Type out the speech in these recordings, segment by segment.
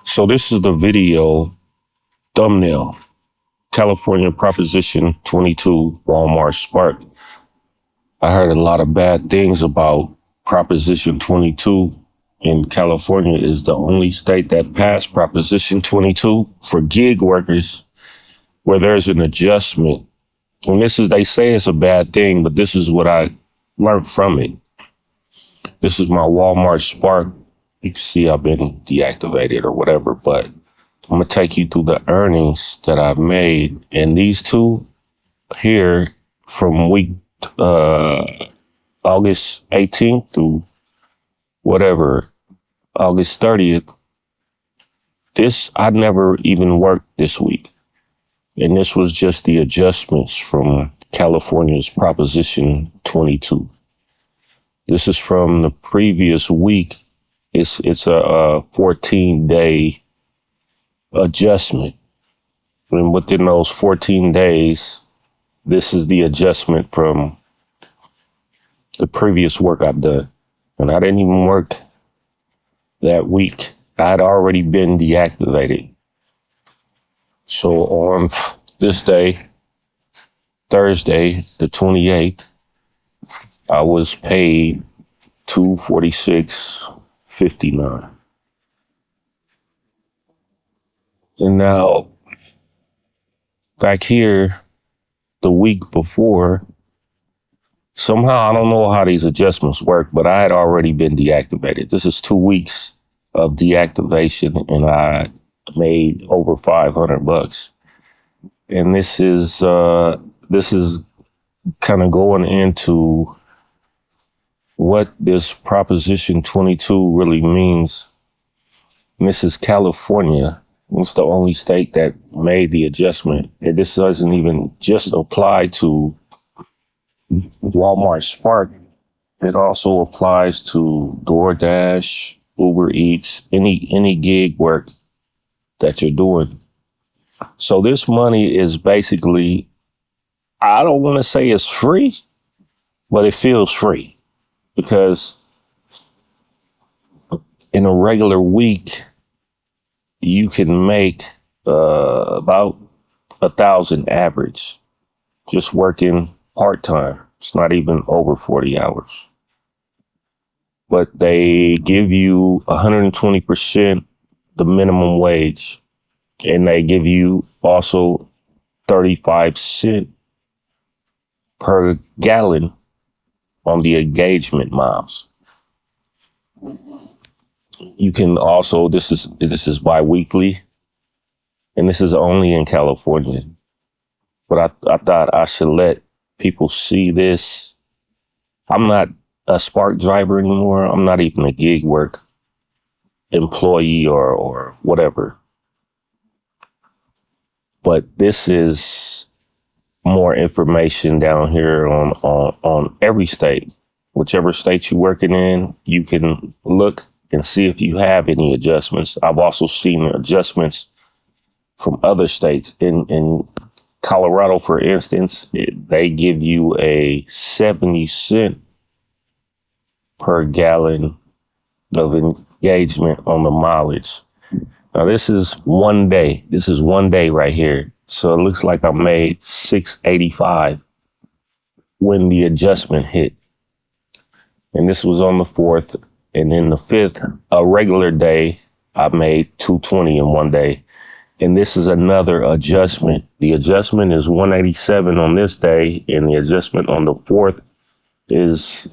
So this is the video thumbnail. California Proposition 22 Walmart Spark. I heard a lot of bad things about Proposition 22, and California is the only state that passed Proposition 22 for gig workers where there's an adjustment. And they say it's a bad thing, but this is what I learned from it. This is my Walmart Spark. You can see I've been deactivated or whatever, but I'm going to take you through the earnings that I've made. And these two here from week August 18th through August 30th, I never even worked this week. And this was just the adjustments from California's Proposition 22. This is from the previous week. It's a 14-day adjustment. And within those 14 days, this is the adjustment from the previous work I've done. And I didn't even work that week. I'd already been deactivated. So on this day, Thursday, the 28th, I was paid $246.59. And now, back here, the week before, somehow I don't know how these adjustments work, but I had already been deactivated. This is 2 weeks of deactivation, and I made over $500. And this is kind of going into what this Proposition 22 really means. And this is California. It's the only state that made the adjustment. And this doesn't even just apply to Walmart Spark. It also applies to DoorDash, Uber Eats, any gig work that you're doing. So this money is basically, I don't want to say it's free, but it feels free, because in a regular week, you can make about 1,000 average just working part-time. It's not even over 40 hours. But they give you 120% the minimum wage, and they give you also 35 cents per gallon on the engagement miles. You can also, this is bi-weekly, and this is only in California. But I thought I should let people see this. I'm not a Spark driver anymore. I'm not even a gig work employee or whatever. But this is more information down here on every state. Whichever state you're working in, you can look and see if you have any adjustments. I've also seen adjustments from other states. In Colorado, for instance, they give you a 70 cent per gallon of engagement on the mileage. Now this is one day. This is one day right here. So it looks like I made $6.85 when the adjustment hit. And this was on the 4th. And then the 5th, a regular day, I made $2.20 in one day. And this is another adjustment. The adjustment is $187 on this day, and the adjustment on the 4th is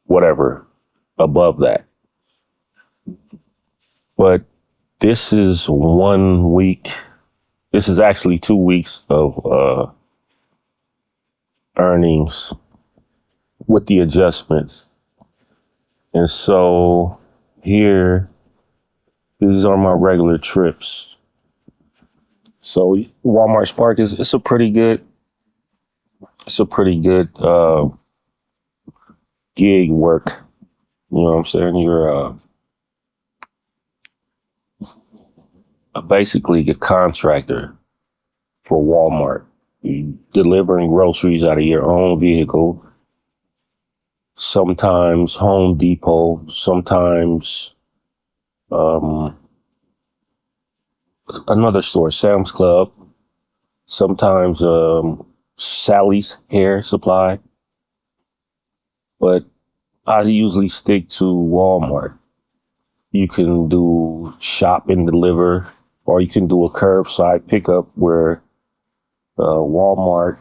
whatever above that. But this is 1 week. This is actually 2 weeks of earnings with the adjustments. And so here, these are my regular trips. So Walmart Spark it's a pretty good gig work. You know what I'm saying? You're basically a contractor for Walmart. You're delivering groceries out of your own vehicle. Sometimes Home Depot, sometimes Um, Another store, Sam's Club. Sometimes Sally's Hair Supply, but I usually stick to Walmart. You can do shop and deliver, or you can do a curbside pickup where Walmart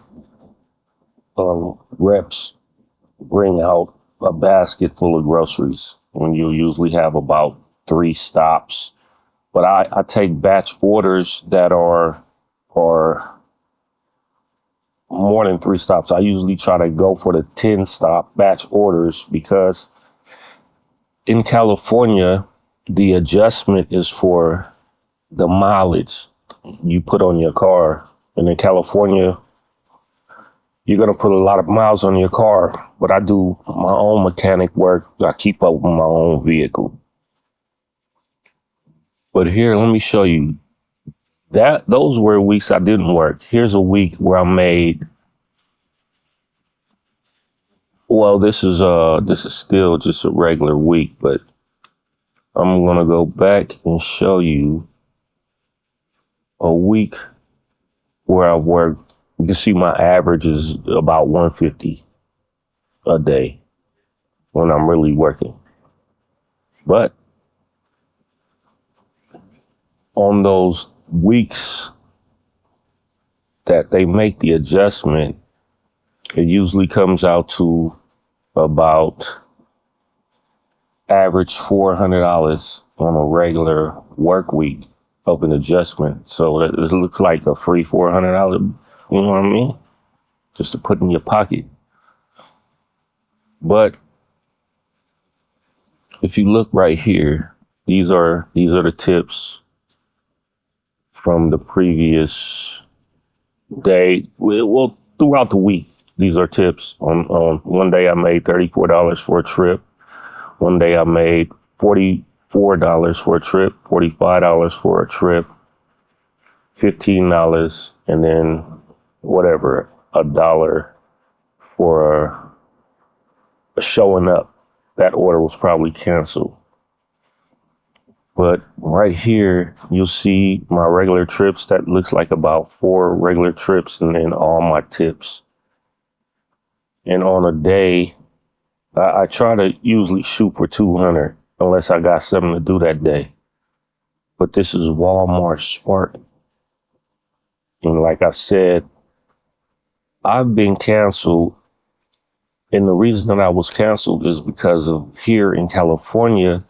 reps bring out a basket full of groceries, when you usually have about 3 stops. But I take batch orders that are more than 3 stops. I usually try to go for the 10 stop batch orders because in California, the adjustment is for the mileage you put on your car. And in California, you're going to put a lot of miles on your car, but I do my own mechanic work. I keep up with my own vehicle. But here, let me show you that those were weeks I didn't work. Here's a week where I made, well, this is still just a regular week, but I'm going to go back and show you a week where I worked. You can see my average is about 150 a day when I'm really working. But on those weeks that they make the adjustment, it usually comes out to about average $400 on a regular work week of an adjustment. So it looks like a free $400, you know what I mean? Just to put in your pocket. But if you look right here, these are the tips from the previous day. Well, throughout the week, these are tips. On one day I made $34 for a trip. One day I made $44 for a trip, $45 for a trip, $15, and then whatever, $1 for showing up. That order was probably canceled. But right here, you'll see my regular trips. That looks like about 4 regular trips and then all my tips. And on a day, I try to usually shoot for 200 unless I got something to do that day. But this is Walmart Spark. And like I said, I've been canceled. And the reason that I was canceled is because of here in California,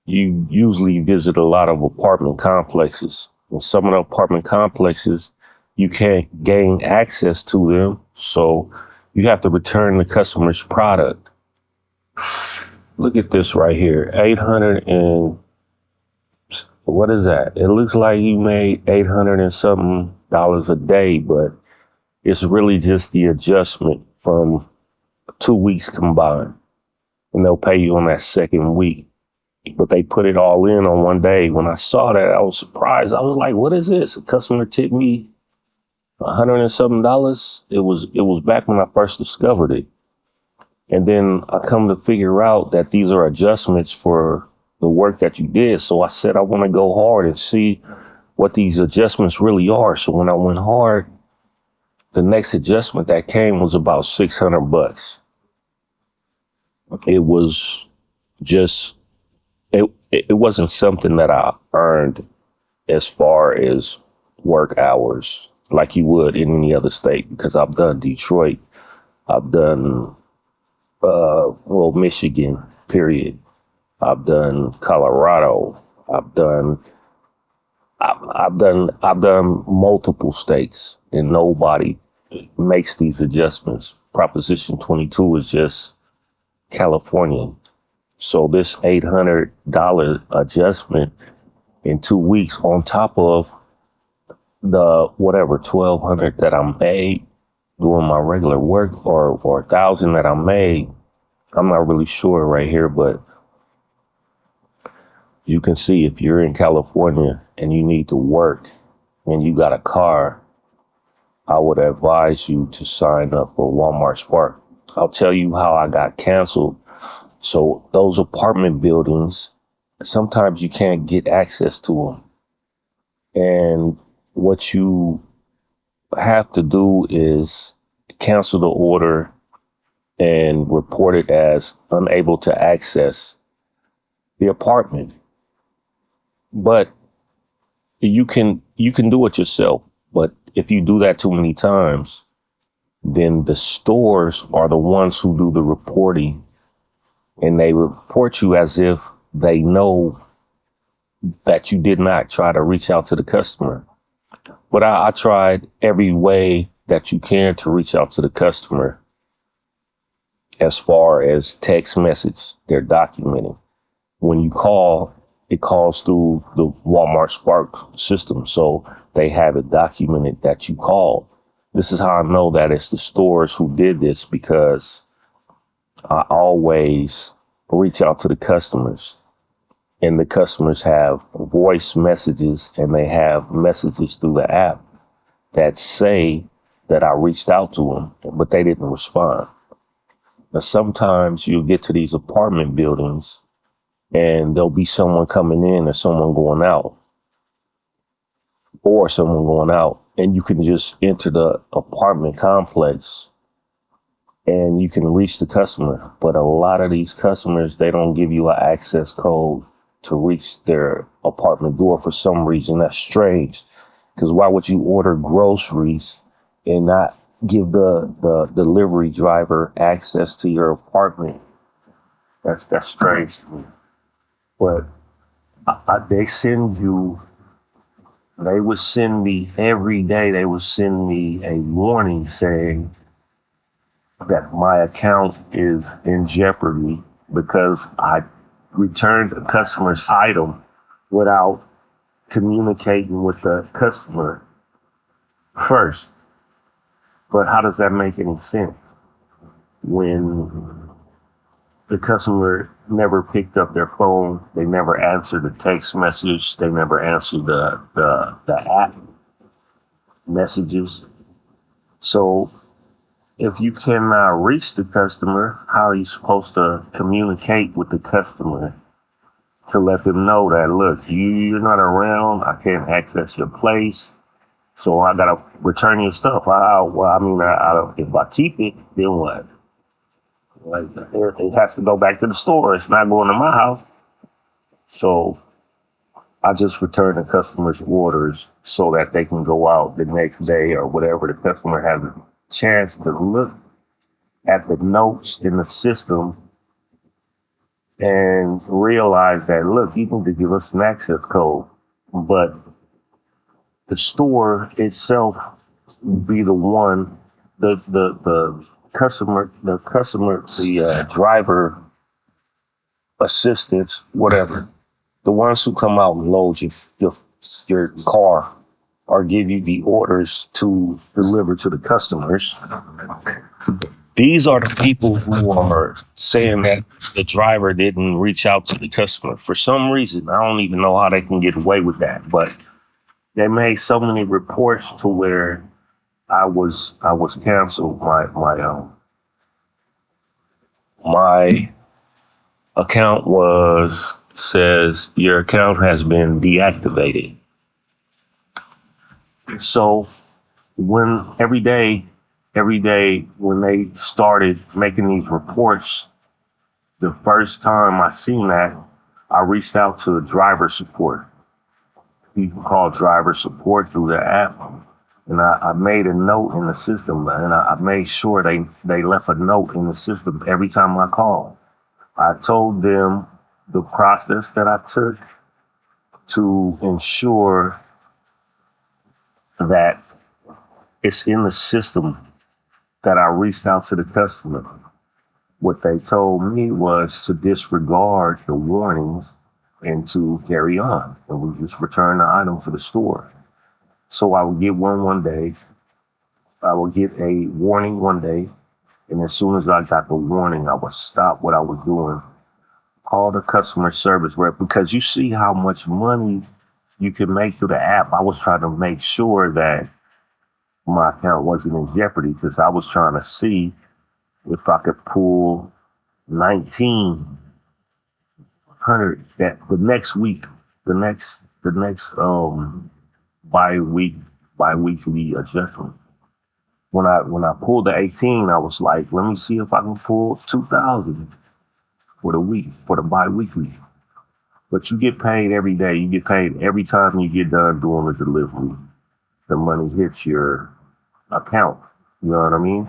you usually visit a lot of apartment complexes. And some of the apartment complexes, you can't gain access to them. So you have to return the customer's product. Look at this right here. 800 and what is that? It looks like you made 800 and something dollars a day, but it's really just the adjustment from 2 weeks combined. And they'll pay you on that second week. But they put it all in on one day. When I saw that, I was surprised. I was like, what is this? A customer tipped me 100 and something dollars. It was back when I first discovered it. And then I come to figure out that these are adjustments for the work that you did. So I said, I want to go hard and see what these adjustments really are. So when I went hard, the next adjustment that came was about $600. It was just, it wasn't something that I earned as far as work hours like you would in any other state, because I've done Detroit, I've done Michigan, period. I've done Colorado. I've done multiple states, and nobody makes these adjustments. Proposition 22 is just California. So this $800 adjustment in 2 weeks on top of the whatever 1,200 that I made doing my regular work, or 1,000 that I made, I'm not really sure right here, but you can see if you're in California and you need to work and you got a car, I would advise you to sign up for Walmart Spark. I'll tell you how I got canceled. So those apartment buildings, sometimes you can't get access to them. And what you have to do is cancel the order and report it as unable to access the apartment. But you can do it yourself. But if you do that too many times, then the stores are the ones who do the reporting, and they report you as if they know that you did not try to reach out to the customer. But I tried every way that you can to reach out to the customer. As far as text message, they're documenting. When you call, it calls through the Walmart Spark system. So they have it documented that you called. This is how I know that it's the stores who did this, because I always reach out to the customers, and the customers have voice messages and they have messages through the app that say that I reached out to them, but they didn't respond. Now, sometimes you'll get to these apartment buildings and there'll be someone coming in or someone going out, and you can just enter the apartment complex and you can reach the customer. But a lot of these customers, they don't give you an access code to reach their apartment door for some reason. That's strange, because why would you order groceries and not give the delivery driver access to your apartment? That's strange to me. But they send you, they would send me every day, they would send me a warning saying that my account is in jeopardy because I returned a customer's item without communicating with the customer first. But how does that make any sense when the customer never picked up their phone, they never answered the text message, they never answered the app messages? So if you cannot reach the customer, how are you supposed to communicate with the customer to let them know that, look, you're not around, I can't access your place, so I gotta return your stuff? If I keep it, then what? Like, it has to go back to the store. It's not going to my house. So I just return the customer's orders so that they can go out the next day or whatever. The customer has a chance to look at the notes in the system and realize that, look, you need to give us an access code. But the store itself be the one, the driver assistants, whatever, the ones who come out and load your car or give you the orders to deliver to the customers. These are the people who are saying that the driver didn't reach out to the customer for some reason. I don't even know how they can get away with that, but they made so many reports to where I was canceled. My account says your account has been deactivated. So when every day when they started making these reports, the first time I seen that, I reached out to the driver support. You can call driver support through the app. And I made a note in the system, and I made sure they left a note in the system every time I called. I told them the process that I took to ensure that it's in the system that I reached out to the customer. What they told me was to disregard the warnings and to carry on, and we just return the item to the store. So I would get one day, I would get a warning one day, and as soon as I got the warning, I would stop what I was doing, call the customer service rep, because you see how much money you can make through the app. I was trying to make sure that my account wasn't in jeopardy, because I was trying to see if I could pull 19 hundred that the next week, the next bi-week bi-weekly adjustment. When I pulled the 18, I was like, let me see if I can pull 2,000 for the week, for the bi-weekly. But you get paid every day. You get paid every time you get done doing the delivery. The money hits your account. You know what I mean?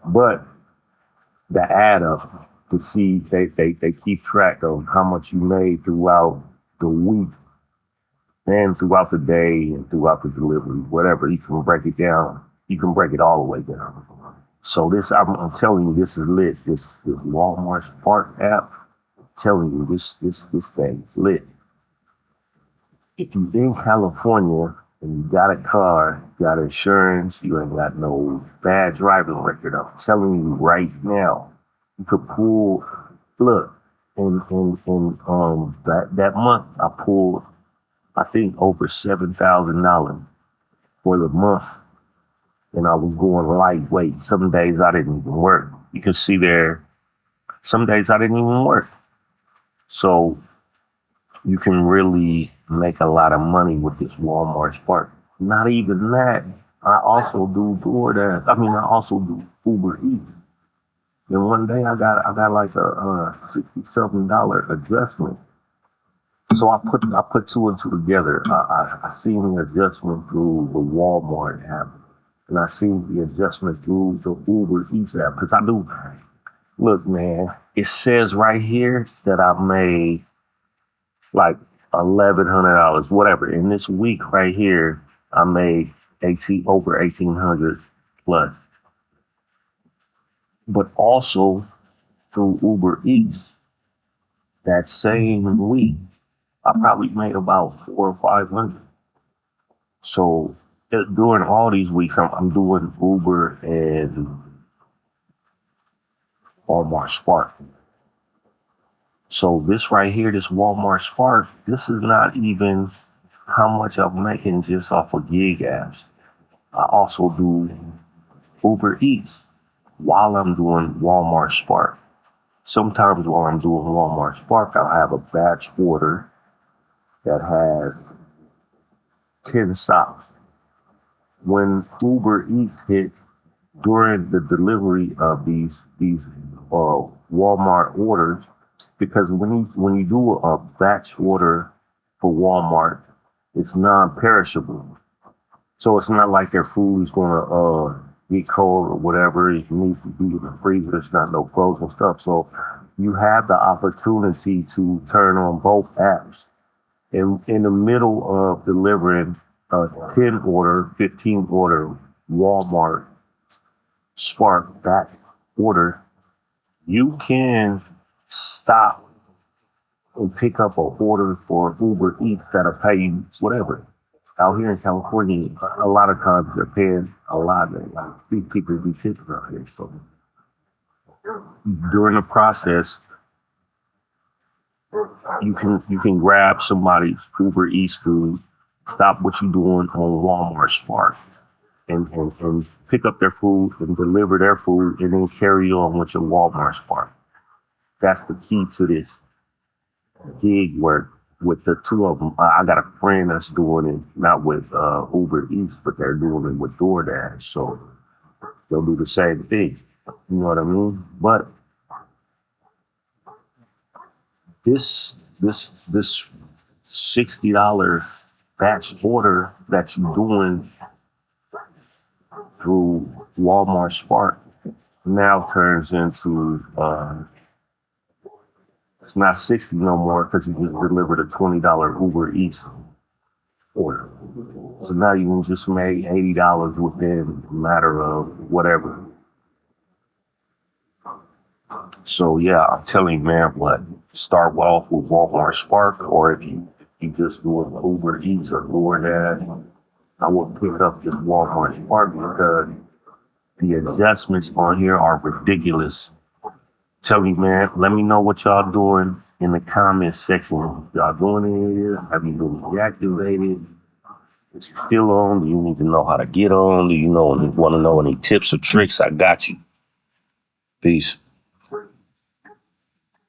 But the add up to see they keep track of how much you made throughout the week and throughout the day and throughout the delivery, whatever. You can break it down. You can break it all the way down. So this, I'm telling you, this is lit. This Walmart Spark app, I'm telling you, this thing is lit. If you in California and you got a car, you got insurance, you ain't got no bad driving record, I'm telling you right now, you could pull. Look, in that month, I pulled, I think, over $7,000 for the month, and I was going lightweight. Some days I didn't even work. You can see there, some days I didn't even work. So you can really make a lot of money with this Walmart Spark. Not even that. I also do DoorDash. I mean, I also do Uber Eats. And one day I got like a $60-something adjustment. So I put two and two together. I seen the adjustment through the Walmart app, and I seen the adjustment through the Uber Eats app. Cause I do. Look, man, it says right here that I made like $1,100, whatever. In this week right here, I made over 1,800 plus. But also through Uber Eats, that same week, I probably made about 400 or 500. So during all these weeks, I'm doing Uber and Walmart Spark. So this right here, this Walmart Spark, this is not even how much I'm making just off of gig apps. I also do Uber Eats while I'm doing Walmart Spark. Sometimes while I'm doing Walmart Spark, I'll have a batch order that has 10 stops. When Uber Eats hit during the delivery of these Walmart orders, because when you do a batch order for Walmart, it's non-perishable. So it's not like their food is gonna get cold or whatever. It needs to be in the freezer. It's not no frozen stuff. So you have the opportunity to turn on both apps. And in the middle of delivering a 10 order, 15 order Walmart Spark batch order, you can stop and pick up an order for Uber Eats that'll pay you whatever. Out here in California, a lot of times they're paying a lot. Like these people be tipping out here. So during the process, you can grab somebody's Uber Eats food, stop what you're doing on Walmart Spark, and pick up their food and deliver their food, and then carry on with your Walmart Spark. That's the key to this gig work with the two of them. I got a friend that's doing it, not with Uber Eats, but they're doing it with DoorDash. So they'll do the same thing. You know what I mean? But this $60 batch order that you're doing through Walmart Spark now turns into it's not 60 no more because you just delivered a $20 Uber Eats order. So now you can just make $80 within a matter of whatever. So yeah, I'm telling you, man, what, start off with Walmart Spark, or if you just doing Uber Eats or DoorDash, I would pick up this Walmart Spark because the adjustments on here are ridiculous. Tell me, man, let me know what y'all doing in the comment section. Y'all doing it? Have you been deactivated? Is you still on? Do you need to know how to get on? Do you want to know any tips or tricks? I got you. Peace.